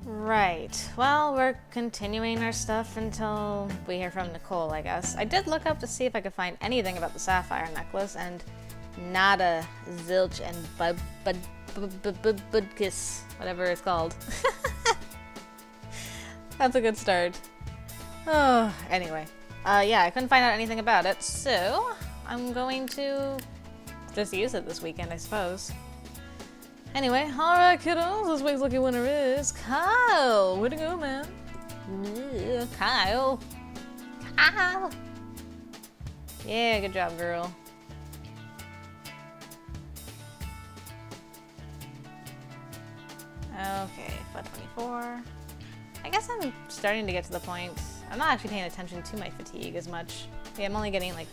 Right. Well, we're continuing our stuff until we hear from Nicole, I guess. I did look up to see if I could find anything about the sapphire necklace, and nada, zilch, and budkiss, whatever it's called. That's a good start. Oh, anyway. Yeah, I couldn't find out anything about it, so I'm going to just use it this weekend, I suppose. Anyway, alright kiddos, this week's lucky winner is Kyle! Way to go, man. Yeah, Kyle. Kyle! Yeah, good job, girl. Okay, 524. I guess I'm starting to get to the point. I'm not actually paying attention to my fatigue as much. Yeah, I'm only getting like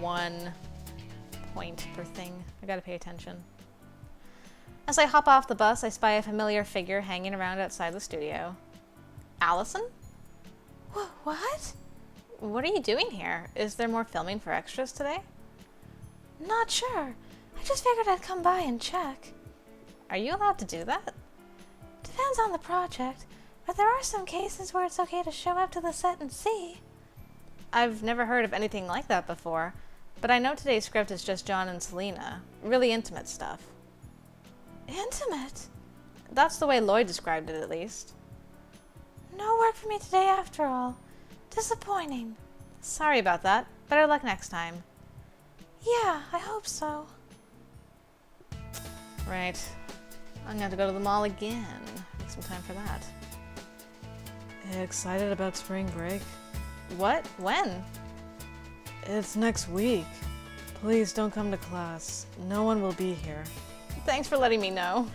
1 point per thing. I gotta pay attention. As I hop off the bus, I spy a familiar figure hanging around outside the studio. Allison? What? What are you doing here? Is there more filming for extras today? Not sure. I just figured I'd come by and check. Are you allowed to do that? Depends on the project, but there are some cases where it's okay to show up to the set and see. I've never heard of anything like that before, but I know today's script is just John and Selena. Really intimate stuff. Intimate? That's the way Lloyd described it, at least. No work for me today after all. Disappointing. Sorry about that. Better luck next time. Yeah, I hope so. Right. I'm gonna have to go to the mall again. Make some time for that. Excited about spring break? What? When? It's next week. Please don't come to class. No one will be here. Thanks for letting me know.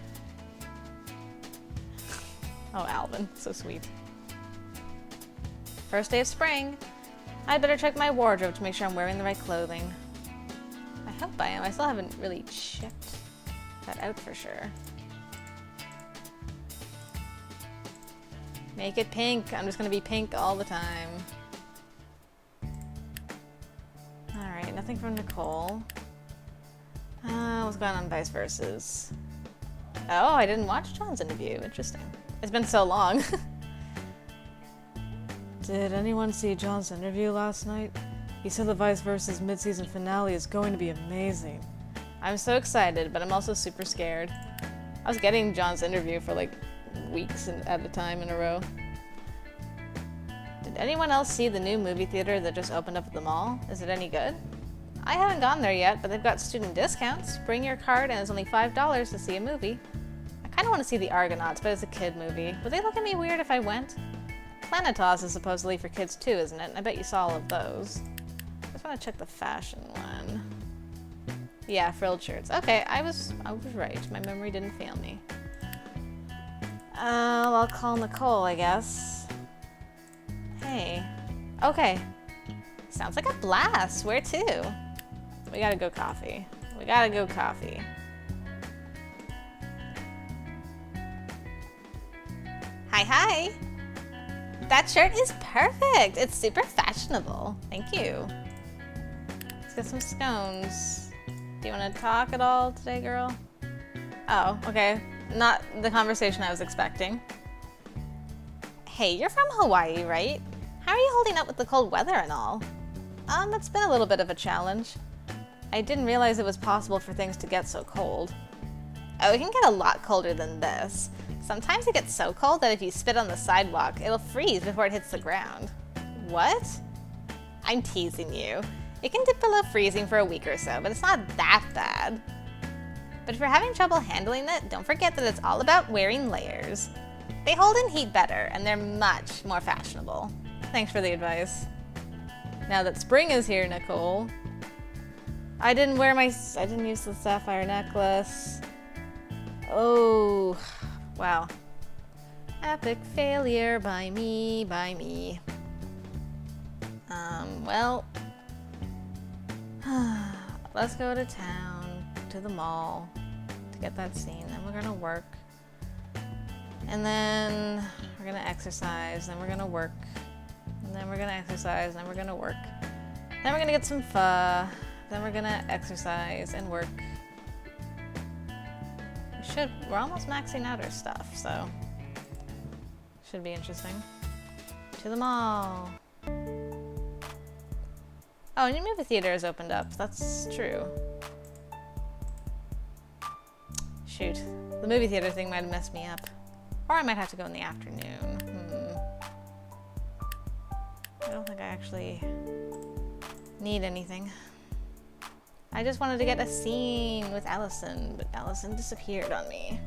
Oh, Alvin. So sweet. First day of spring. I'd better check my wardrobe to make sure I'm wearing the right clothing. I hope I am. I still haven't really checked that out for sure. Make it pink. I'm just gonna be pink all the time. Alright, nothing from Nicole. What's going on vice versus? Oh, I didn't watch John's interview. Interesting. It's been so long. Did anyone see John's interview last night? He said the vice versus mid-season finale is going to be amazing. I'm so excited, but I'm also super scared. I was getting John's interview for like weeks at a time in a row. Did anyone else see the new movie theater that just opened up at the mall? Is it any good? I haven't gone there yet, but they've got student discounts. Bring your card and it's only $5 to see a movie. I kind of want to see the Argonauts, but it's a kid movie. Would they look at me weird if I went? Planetos is supposedly for kids too, isn't it? I bet you saw all of those. I just want to check the fashion one. Yeah, frilled shirts. Okay, I was right. My memory didn't fail me. I'll call Nicole, I guess. Hey. Okay. Sounds like a blast. Where to? We gotta go coffee. We gotta go coffee. Hi. That shirt is perfect. It's super fashionable. Thank you. Let's get some scones. Do you want to talk at all today, girl? Oh, okay. Not the conversation I was expecting. Hey, you're from Hawaii, right? How are you holding up with the cold weather and all? It's been a little bit of a challenge. I didn't realize it was possible for things to get so cold. Oh, it can get a lot colder than this. Sometimes it gets so cold that if you spit on the sidewalk, it'll freeze before it hits the ground. What? I'm teasing you. It can dip below freezing for a week or so, but it's not that bad. But if you're having trouble handling it, don't forget that it's all about wearing layers. They hold in heat better, and they're much more fashionable. Thanks for the advice. Now that spring is here, Nicole. I didn't use the sapphire necklace. Oh, wow. Epic failure by me. Well, let's go to town, to the mall, to get that scene. Then we're gonna work. And then we're gonna exercise, then we're gonna work. And then we're gonna exercise, then we're gonna work. Then we're gonna get some pho. Then we're gonna exercise and work. We're almost maxing out our stuff, so Should be interesting. To the mall. Oh, a new movie theater has opened up. That's true. Shoot. The movie theater thing might have messed me up. Or I might have to go in the afternoon. I don't think I actually need anything. I just wanted to get a scene with Allison, but Allison disappeared on me.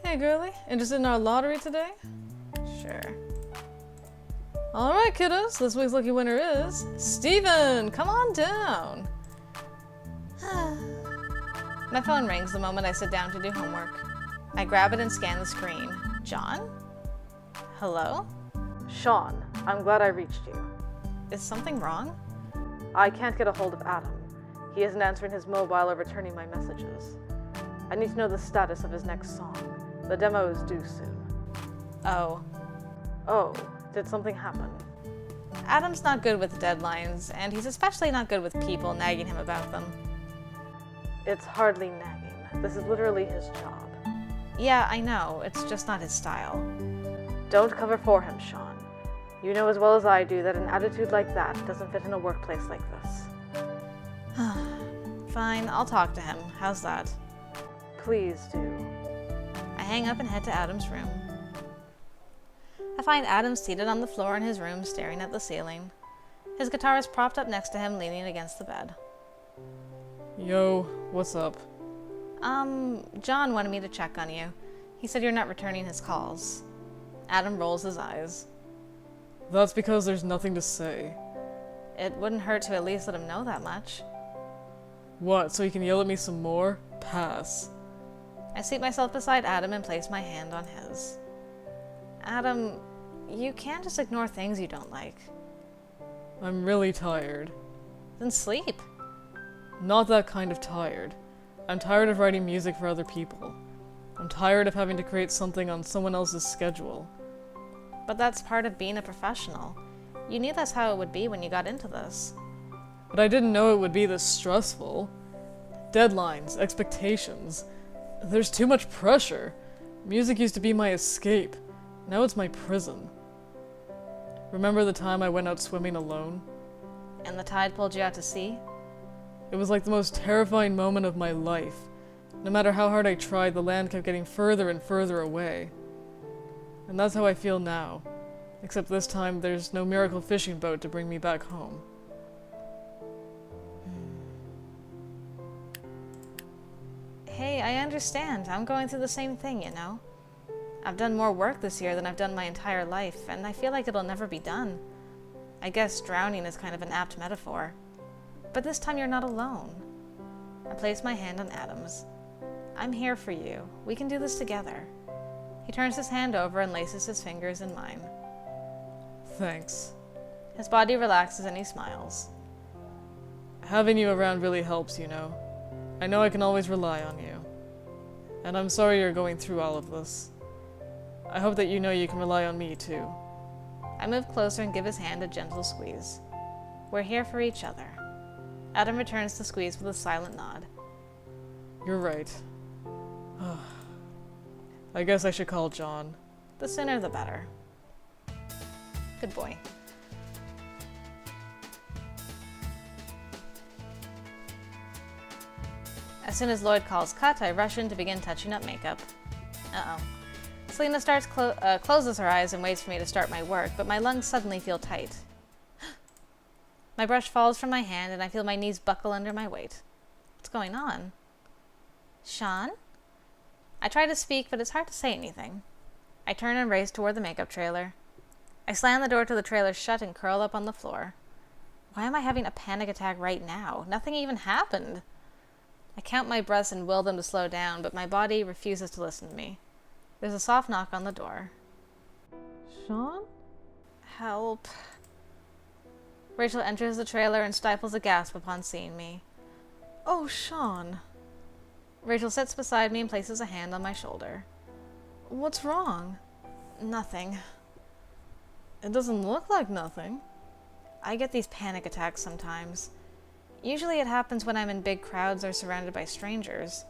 Hey girlie, interested in our lottery today? Sure. Alright kiddos, this week's lucky winner is Steven! Come on down! My phone rings the moment I sit down to do homework. I grab it and scan the screen. John? Hello? Sean, I'm glad I reached you. Is something wrong? I can't get a hold of Adam. He isn't answering his mobile or returning my messages. I need to know the status of his next song. The demo is due soon. Oh. Oh, did something happen? Adam's not good with deadlines, and he's especially not good with people nagging him about them. It's hardly nagging. This is literally his job. Yeah, I know. It's just not his style. Don't cover for him, Sean. You know as well as I do that an attitude like that doesn't fit in a workplace like this. Fine, I'll talk to him. How's that? Please do. I hang up and head to Adam's room. I find Adam seated on the floor in his room, staring at the ceiling. His guitar is propped up next to him, leaning against the bed. Yo, what's up? John wanted me to check on you. He said you're not returning his calls. Adam rolls his eyes. That's because there's nothing to say. It wouldn't hurt to at least let him know that much. What, so you can yell at me some more? Pass. I seat myself beside Adam and place my hand on his. Adam, you can't just ignore things you don't like. I'm really tired. Then sleep. Not that kind of tired. I'm tired of writing music for other people. I'm tired of having to create something on someone else's schedule. But that's part of being a professional. You knew that's how it would be when you got into this. But I didn't know it would be this stressful. Deadlines, expectations. There's too much pressure. Music used to be my escape. Now it's my prison. Remember the time I went out swimming alone? And the tide pulled you out to sea? It was like the most terrifying moment of my life. No matter how hard I tried, the land kept getting further and further away. And that's how I feel now. Except this time, there's no miracle fishing boat to bring me back home. Hey, I understand. I'm going through the same thing, you know? I've done more work this year than I've done my entire life, and I feel like it'll never be done. I guess drowning is kind of an apt metaphor. But this time you're not alone. I place my hand on Adam's. I'm here for you. We can do this together. He turns his hand over and laces his fingers in mine. Thanks. His body relaxes and he smiles. Having you around really helps, you know. I know I can always rely on you. And I'm sorry you're going through all of this. I hope that you know you can rely on me, too. I move closer and give his hand a gentle squeeze. We're here for each other. Adam returns the squeeze with a silent nod. You're right. I guess I should call John. The sooner the better. Good boy. As soon as Lloyd calls cut, I rush in to begin touching up makeup. Uh-oh. Selena closes her eyes and waits for me to start my work, but my lungs suddenly feel tight. My brush falls from my hand and I feel my knees buckle under my weight. What's going on? Sean? I try to speak, but it's hard to say anything. I turn and race toward the makeup trailer. I slam the door to the trailer shut and curl up on the floor. Why am I having a panic attack right now? Nothing even happened. I count my breaths and will them to slow down, but my body refuses to listen to me. There's a soft knock on the door. Sean? Help. Rachel enters the trailer and stifles a gasp upon seeing me. Oh, Sean. Rachel sits beside me and places a hand on my shoulder. What's wrong? Nothing. It doesn't look like nothing. I get these panic attacks sometimes. Usually it happens when I'm in big crowds or surrounded by strangers.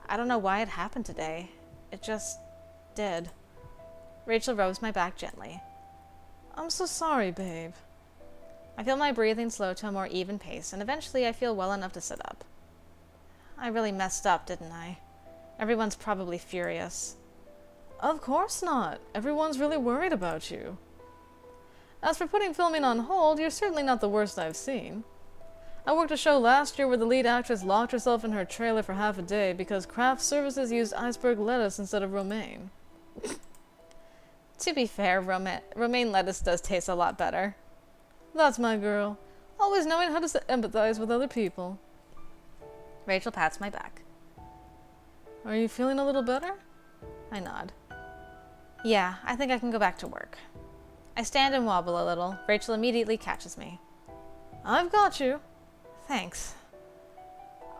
I don't know why it happened today. It just did. Rachel rubs my back gently. I'm so sorry, babe. I feel my breathing slow to a more even pace, and eventually I feel well enough to sit up. I really messed up, didn't I? Everyone's probably furious. Of course not. Everyone's really worried about you. As for putting filming on hold, you're certainly not the worst I've seen. I worked a show last year where the lead actress locked herself in her trailer for half a day because craft services used iceberg lettuce instead of romaine. To be fair, romaine lettuce does taste a lot better. That's my girl. Always knowing how to empathize with other people. Rachel pats my back. Are you feeling a little better? I nod. Yeah, I think I can go back to work. I stand and wobble a little. Rachel immediately catches me. I've got you. Thanks.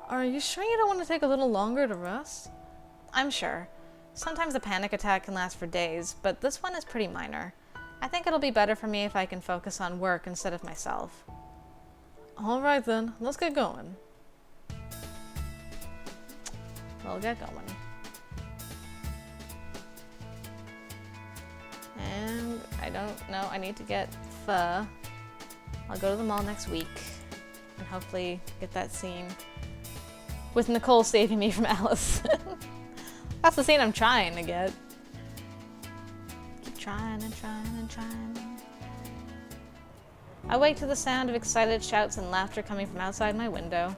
Are you sure you don't want to take a little longer to rest? I'm sure. Sometimes a panic attack can last for days, but this one is pretty minor. I think it'll be better for me if I can focus on work instead of myself. All right then, let's get going. We'll get going. And I don't know, I need to get pho. I'll go to the mall next week and hopefully get that scene with Nicole saving me from Alice. That's the scene I'm trying to get. Keep trying and trying and trying. I wake to the sound of excited shouts and laughter coming from outside my window.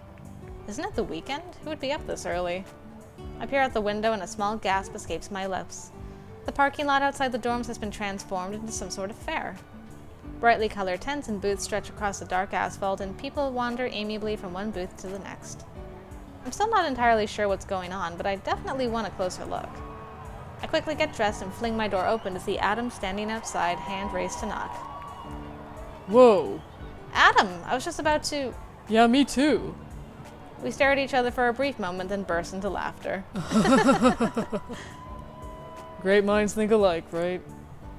Isn't it the weekend? Who would be up this early? I peer out the window and a small gasp escapes my lips. The parking lot outside the dorms has been transformed into some sort of fair. Brightly colored tents and booths stretch across the dark asphalt, and people wander amiably from one booth to the next. I'm still not entirely sure what's going on, but I definitely want a closer look. I quickly get dressed and fling my door open to see Adam standing outside, hand raised to knock. Whoa. Adam! I was just about to... Yeah, me too. We stare at each other for a brief moment, then burst into laughter. Great minds think alike, right?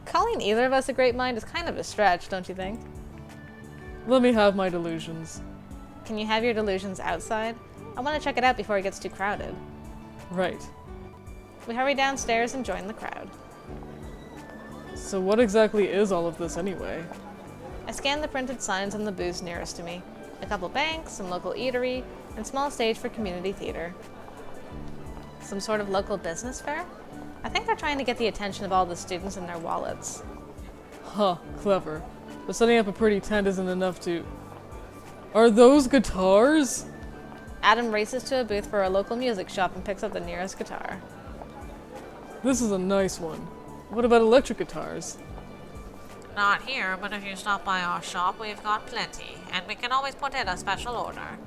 Calling either of us a great mind is kind of a stretch, don't you think? Let me have my delusions. Can you have your delusions outside? I want to check it out before it gets too crowded. Right. We hurry downstairs and join the crowd. So what exactly is all of this anyway? I scan the printed signs on the booths nearest to me. A couple banks, some local eatery, and small stage for community theater. Some sort of local business fair? I think they're trying to get the attention of all the students and their wallets. Huh, clever. But setting up a pretty tent isn't enough to... Are those guitars? Adam races to a booth for a local music shop and picks up the nearest guitar. This is a nice one. What about electric guitars? Not here, but if you stop by our shop, we've got plenty, and we can always put in a special order.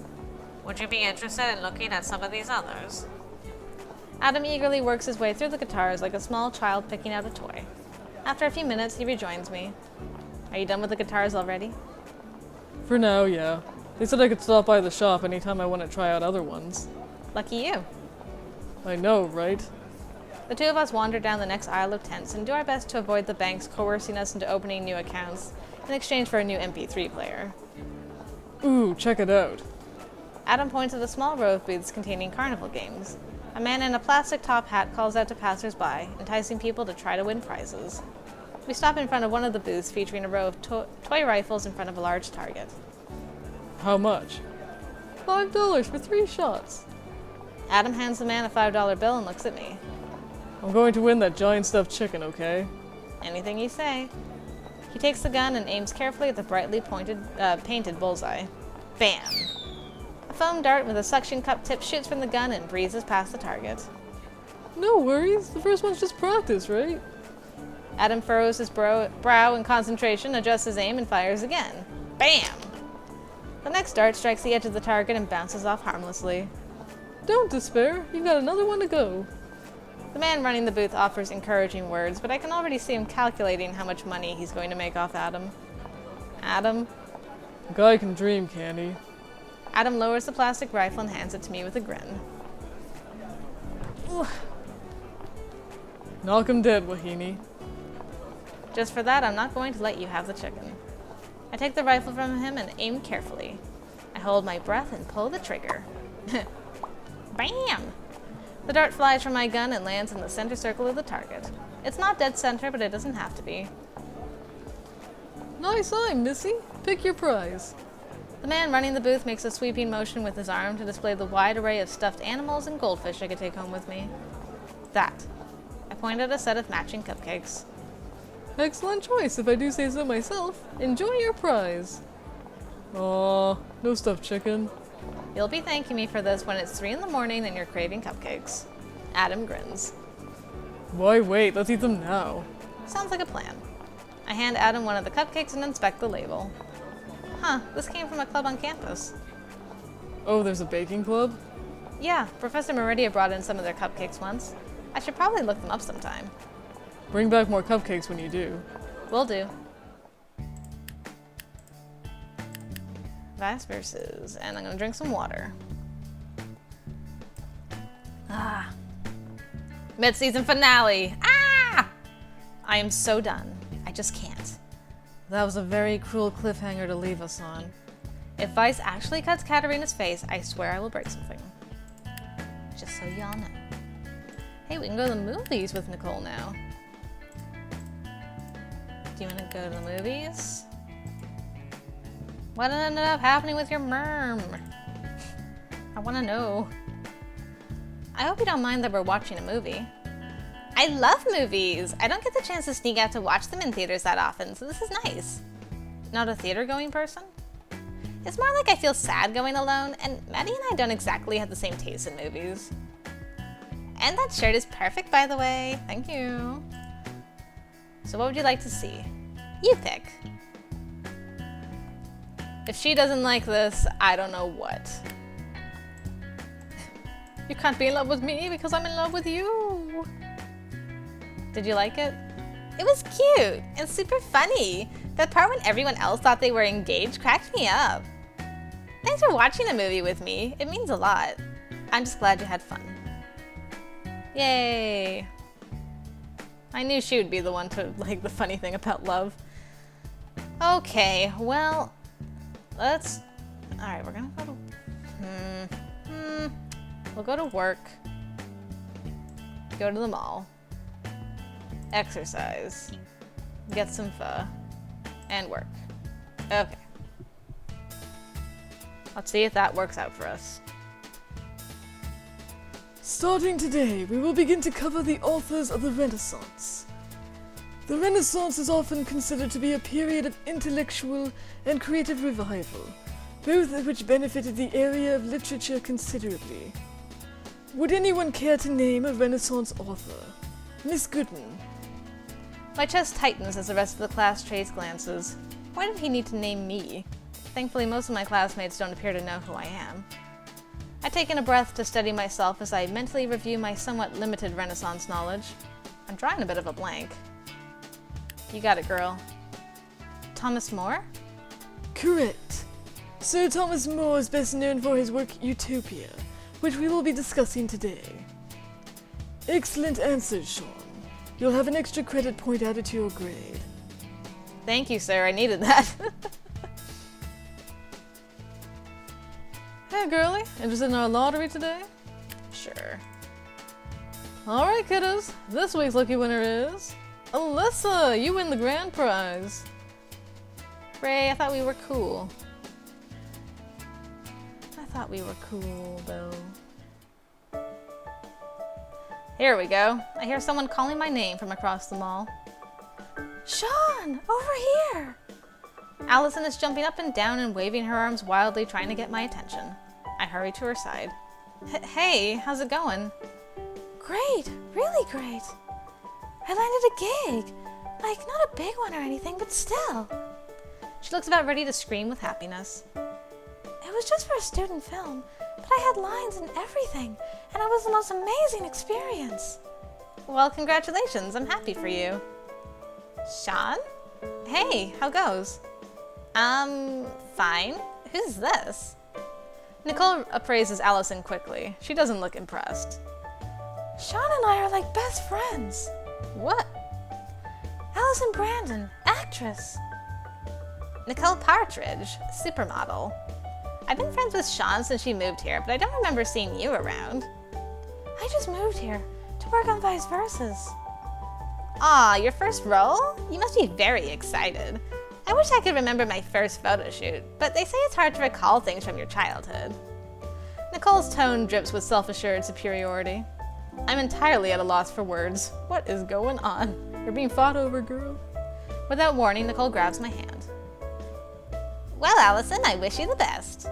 Would you be interested in looking at some of these others? Adam eagerly works his way through the guitars like a small child picking out a toy. After a few minutes, he rejoins me. Are you done with the guitars already? For now, yeah. They said I could stop by the shop anytime I want to try out other ones. Lucky you. I know, right? The two of us wander down the next aisle of tents and do our best to avoid the banks coercing us into opening new accounts in exchange for a new MP3 player. Ooh, check it out. Adam points at a small row of booths containing carnival games. A man in a plastic top hat calls out to passers-by, enticing people to try to win prizes. We stop in front of one of the booths featuring a row of toy rifles in front of a large target. How much? $5 for 3 shots. Adam hands the man a $5 bill and looks at me. I'm going to win that giant stuffed chicken, okay? Anything you say. He takes the gun and aims carefully at the brightly painted bullseye. Bam! A foam dart with a suction cup tip shoots from the gun and breezes past the target. No worries, the first one's just practice, right? Adam furrows his brow in concentration, adjusts his aim, and fires again. Bam! The next dart strikes the edge of the target and bounces off harmlessly. Don't despair, you've got another one to go. The man running the booth offers encouraging words, but I can already see him calculating how much money he's going to make off Adam. Adam? A guy can dream, can't he? Adam lowers the plastic rifle and hands it to me with a grin. Knock him dead, Wahini. Just for that, I'm not going to let you have the chicken. I take the rifle from him and aim carefully. I hold my breath and pull the trigger. Bam! The dart flies from my gun and lands in the center circle of the target. It's not dead center, but it doesn't have to be. Nice eye, Missy. Pick your prize. The man running the booth makes a sweeping motion with his arm to display the wide array of stuffed animals and goldfish I could take home with me. That. I pointed at a set of matching cupcakes. Excellent choice, if I do say so myself. Enjoy your prize. Aw, no stuffed chicken. You'll be thanking me for this when it's 3 in the morning and you're craving cupcakes. Adam grins. Why wait? Let's eat them now. Sounds like a plan. I hand Adam one of the cupcakes and inspect the label. Huh, this came from a club on campus. Oh, there's a baking club? Yeah, Professor Meridia brought in some of their cupcakes once. I should probably look them up sometime. Bring back more cupcakes when you do. Will do. Vice versus, and I'm gonna drink some water. Ah. Mid-season finale! Ah! I am so done. I just can't. That was a very cruel cliffhanger to leave us on. If Vice actually cuts Katarina's face, I swear I will break something. Just so y'all know. Hey, we can go to the movies with Nicole now. Do you want to go to the movies? What ended up happening with your merm? I want to know. I hope you don't mind that we're watching a movie. I love movies! I don't get the chance to sneak out to watch them in theaters that often, so this is nice. Not a theater-going person? It's more like I feel sad going alone, and Maddie and I don't exactly have the same taste in movies. And that shirt is perfect, by the way. Thank you. So what would you like to see? You pick. If she doesn't like this, I don't know what. You can't be in love with me because I'm in love with you. Did you like it? It was cute and super funny. That part when everyone else thought they were engaged cracked me up. Thanks for watching a movie with me. It means a lot. I'm just glad you had fun. Yay. I knew she would be the one to like the funny thing about love. Okay, well, let's... Alright, we're gonna go to... We'll go to work. Go to the mall. Exercise. Get some pho. And work. Okay. Let's see if that works out for us. Starting today, we will begin to cover the authors of the Renaissance. The Renaissance is often considered to be a period of intellectual and creative revival, both of which benefited the area of literature considerably. Would anyone care to name a Renaissance author? Miss Gooden. My chest tightens as the rest of the class trades glances. Why did he need to name me? Thankfully, most of my classmates don't appear to know who I am. I take in a breath to steady myself as I mentally review my somewhat limited Renaissance knowledge. I'm drawing a bit of a blank. You got it, girl. Thomas More? Correct. Sir Thomas More is best known for his work Utopia, which we will be discussing today. Excellent answer, Sean. You'll have an extra credit point added to your grade. Thank you, sir. I needed that. Hey, girlie. Interested in our lottery today? Sure. Alright, kiddos. This week's lucky winner is... Alyssa! You win the grand prize. Ray, I thought we were cool. Though. Here we go. I hear someone calling my name from across the mall. Sean! Over here! Allison is jumping up and down and waving her arms wildly, trying to get my attention. I hurry to her side. Hey, how's it going? Great! Really great! I landed a gig! Like, not a big one or anything, but still. She looks about ready to scream with happiness. It was just for a student film, but I had lines and everything, and it was the most amazing experience. Well, congratulations. I'm happy for you. Sean? Hey, how goes? Fine. Who's this? Nicole appraises Allison quickly. She doesn't look impressed. Sean and I are like best friends. What? Allison Brandon, actress. Nicole Partridge, supermodel. I've been friends with Sean since she moved here, but I don't remember seeing you around. I just moved here to work on vice versas. Aw, your first role? You must be very excited. I wish I could remember my first photo shoot, but they say it's hard to recall things from your childhood. Nicole's tone drips with self-assured superiority. I'm entirely at a loss for words. What is going on? You're being fought over, girl. Without warning, Nicole grabs my hand. Well, Allison, I wish you the best.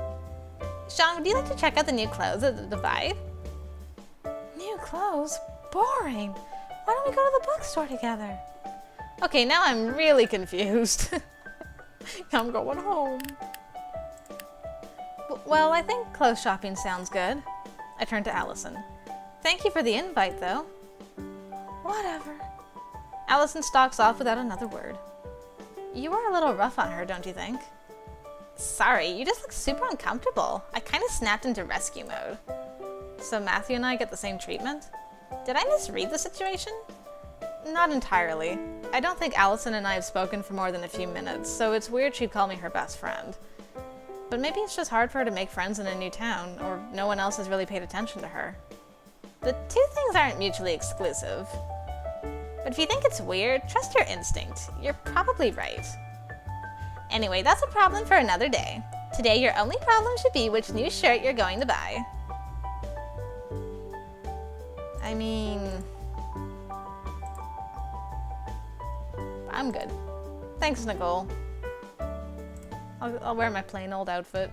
Sean, would you like to check out the new clothes at the Divide? New clothes? Boring. Why don't we go to the bookstore together? Okay, now I'm really confused. I'm going home. Well, I think clothes shopping sounds good. I turned to Allison. Thank you for the invite, though. Whatever. Allison stalks off without another word. You were a little rough on her, don't you think? Sorry, you just look super uncomfortable. I kind of snapped into rescue mode. So Matthew and I get the same treatment? Did I misread the situation? Not entirely. I don't think Allison and I have spoken for more than a few minutes, so it's weird she'd call me her best friend. But maybe it's just hard for her to make friends in a new town, or no one else has really paid attention to her. The two things aren't mutually exclusive. But if you think it's weird, trust your instinct. You're probably right. Anyway, that's a problem for another day. Today, your only problem should be which new shirt you're going to buy. I mean, I'm good. Thanks, Nicole. I'll wear my plain old outfit,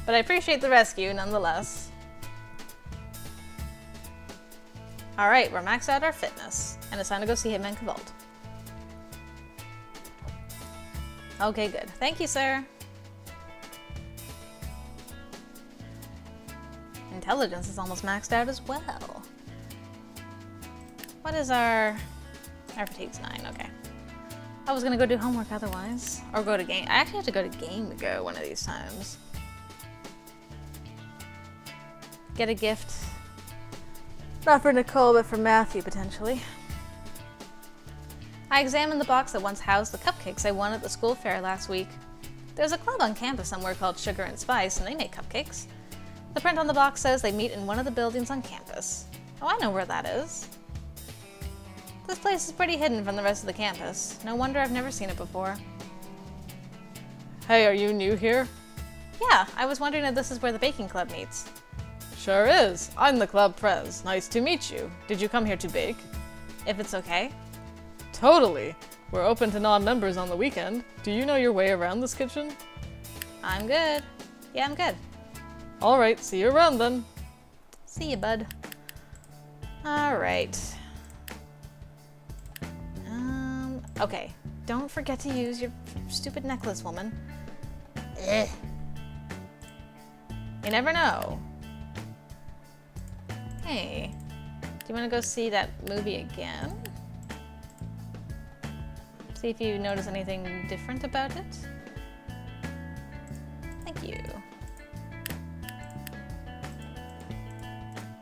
but I appreciate the rescue nonetheless. All right, we're maxed out our fitness, and it's time to go see Hitman Cavalt. Okay, good. Thank you, sir. Intelligence is almost maxed out as well. What is our fatigue's 9, okay. I was gonna go do homework otherwise, or go to game. I actually have to go to game to go one of these times. Get a gift. Not for Nicole, but for Matthew, potentially. I examined the box that once housed the cupcakes I won at the school fair last week. There's a club on campus somewhere called Sugar and Spice, and they make cupcakes. The print on the box says they meet in one of the buildings on campus. Oh, I know where that is. This place is pretty hidden from the rest of the campus. No wonder I've never seen it before. Hey, are you new here? Yeah, I was wondering if this is where the baking club meets. Sure is. I'm the club prez. Nice to meet you. Did you come here to bake? If it's okay. Totally. We're open to non-members on the weekend. Do you know your way around this kitchen? I'm good. Yeah, I'm good. Alright, see you around then. See you, bud. Alright. Okay. Don't forget to use your stupid necklace, woman. Ugh. You never know. Hey, do you want to go see that movie again? See if you notice anything different about it? Thank you.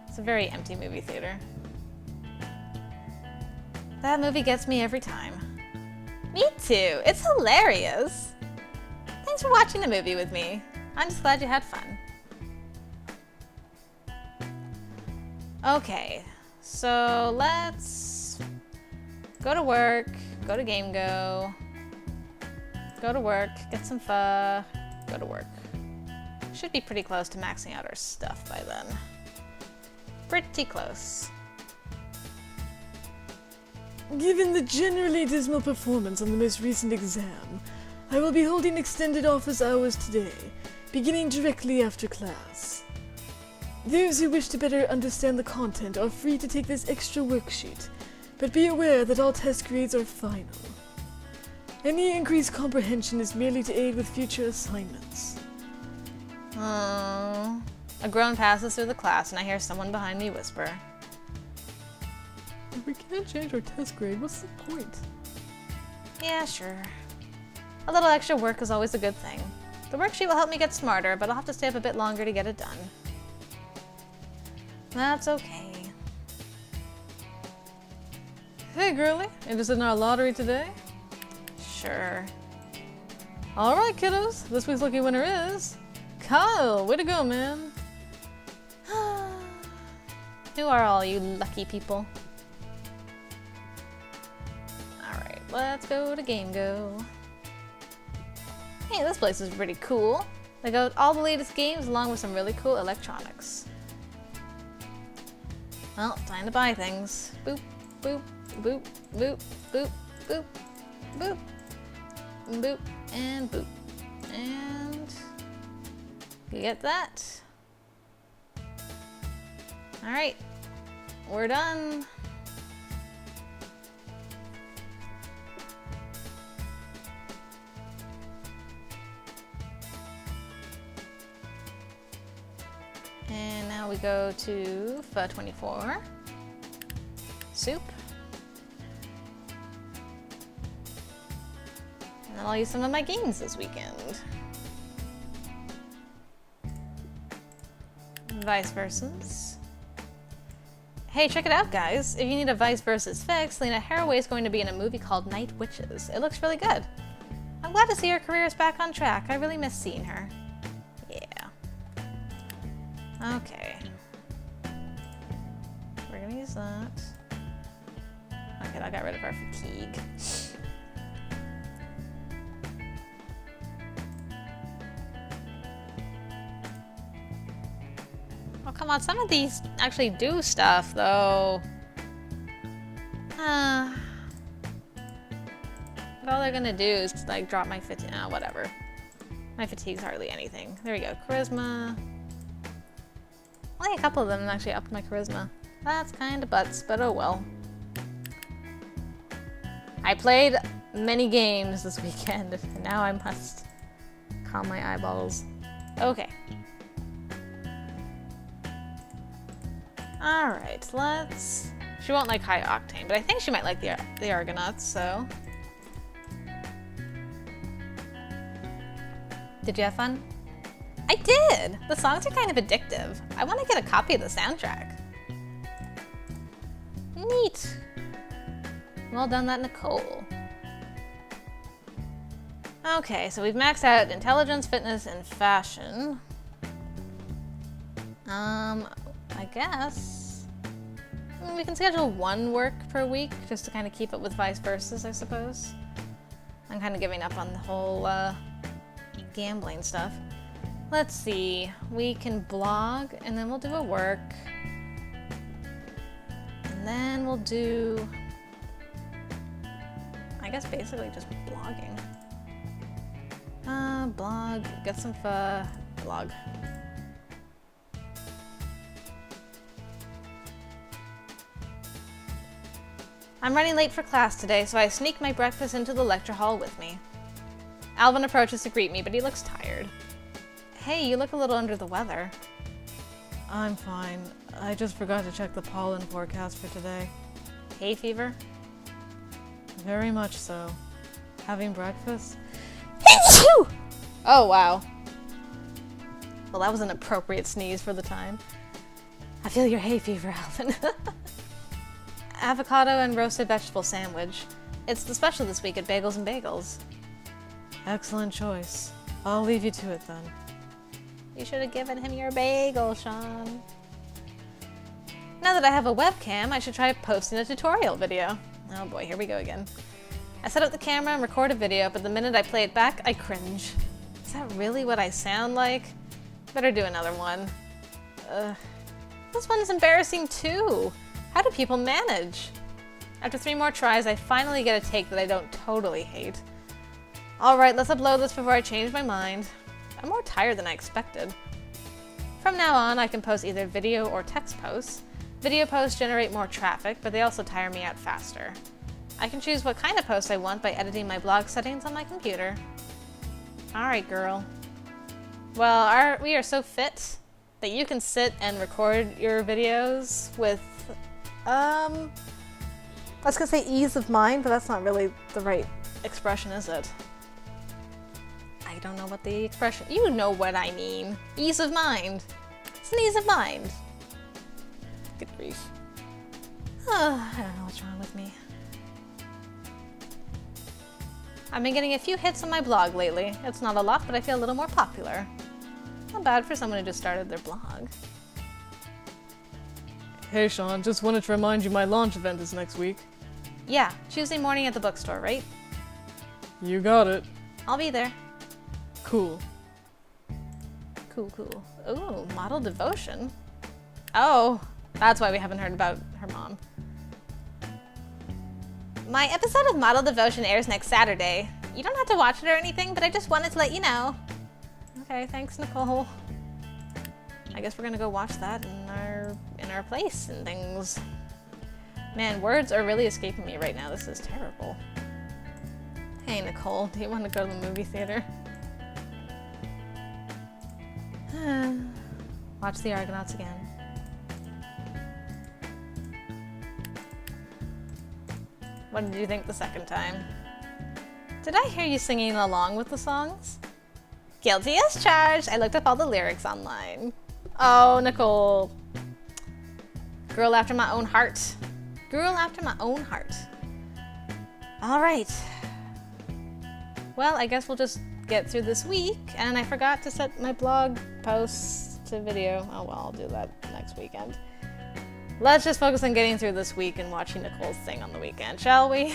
It's a very empty movie theater. That movie gets me every time. Me too. It's hilarious. Thanks for watching the movie with me. I'm just glad you had fun. Okay, so let's go to work, go to game go to work, get some pho, go to work. Should be pretty close to maxing out our stuff by then. Pretty close. Given the generally dismal performance on the most recent exam, I will be holding extended office hours today, beginning directly after class. Those who wish to better understand the content are free to take this extra worksheet, but be aware that all test grades are final. Any increased comprehension is merely to aid with future assignments. Oh. A groan passes through the class and I hear someone behind me whisper. If we can't change our test grade, what's the point? Yeah, sure. A little extra work is always a good thing. The worksheet will help me get smarter, but I'll have to stay up a bit longer to get it done. That's okay. Hey, girlie, interested in our lottery today? Sure. Alright, kiddos, this week's lucky winner is Kyle. Way to go, man. Who are all you lucky people? Alright, let's go to Game Go. Hey, this place is pretty cool. They got all the latest games along with some really cool electronics. Well, time to buy things. Boop, boop, boop, boop, boop, boop, boop, boop, and boop. And you get that. Alright, we're done. And now we go to Pho 24. Soup. And then I'll use some of my games this weekend. Vice versus. Hey, check it out, guys. If you need a Vice versus fix, Lena Haraway is going to be in a movie called Night Witches. It looks really good. I'm glad to see her career is back on track. I really miss seeing her. Yeah. Okay. We're gonna use that. Okay, I got rid of our fatigue. Oh, come on, some of these actually do stuff, though. But all they're gonna do is, like, drop my fatigue. Oh, whatever. My fatigue's hardly anything. There we go. Charisma. Only a couple of them actually upped my charisma. That's kind of butts, but oh well. I played many games this weekend, and now I must calm my eyeballs. Okay. Alright, let's... She won't like high octane, but I think she might like the Argonauts, so... Did you have fun? I did! The songs are kind of addictive. I want to get a copy of the soundtrack. Neat. Well done, that Nicole. Okay, so we've maxed out intelligence, fitness, and fashion. I guess we can schedule one work per week just to kind of keep it with vice versa, I suppose. I'm kind of giving up on the whole gambling stuff. Let's see. We can blog, and then we'll do a work. And then we'll do, I guess, basically just blogging. Blog, get some pho, blog. I'm running late for class today, so I sneak my breakfast into the lecture hall with me. Alvin approaches to greet me, but he looks tired. Hey, you look a little under the weather. I'm fine. I just forgot to check the pollen forecast for today. Hay fever? Very much so. Having breakfast? Oh, wow. Well, that was an appropriate sneeze for the time. I feel your hay fever, Alvin. Avocado and roasted vegetable sandwich. It's the special this week at Bagels and Bagels. Excellent choice. I'll leave you to it then. You should have given him your bagel, Sean. Now that I have a webcam, I should try posting a tutorial video. Oh boy, here we go again. I set up the camera and record a video, but the minute I play it back, I cringe. Is that really what I sound like? Better do another one. This one's embarrassing too. How do people manage? After 3 more tries, I finally get a take that I don't totally hate. Alright, let's upload this before I change my mind. I'm more tired than I expected. From now on, I can post either video or text posts. Video posts generate more traffic, but they also tire me out faster. I can choose what kind of post I want by editing my blog settings on my computer. Alright, girl. Well, we are so fit that you can sit and record your videos with, I was gonna say ease of mind, but that's not really the right expression, is it? I don't know what the expression, you know what I mean. Ease of mind. It's an ease of mind. Good grief. I don't know what's wrong with me. I've been getting a few hits on my blog lately. It's not a lot, but I feel a little more popular. Not bad for someone who just started their blog. Hey Sean, just wanted to remind you my launch event is next week. Yeah, Tuesday morning at the bookstore, right? You got it. I'll be there. Cool. Cool, cool. Ooh, model devotion. Oh, that's why we haven't heard about her mom. My episode of Model Devotion airs next Saturday. You don't have to watch it or anything, but I just wanted to let you know. Okay, thanks, Nicole. I guess we're gonna go watch that in our place and things. Man, words are really escaping me right now. This is terrible. Hey, Nicole, do you want to go to the movie theater? Watch the Argonauts again. What did you think the second time? Did I hear you singing along with the songs? Guilty as charged. I looked up all the lyrics online. Oh, Nicole. Girl after my own heart. Girl after my own heart. All right. Well, I guess we'll just get through this week. And I forgot to set my blog post to video. Oh, well, I'll do that next weekend. Let's just focus on getting through this week and watching Nicole sing on the weekend, shall we?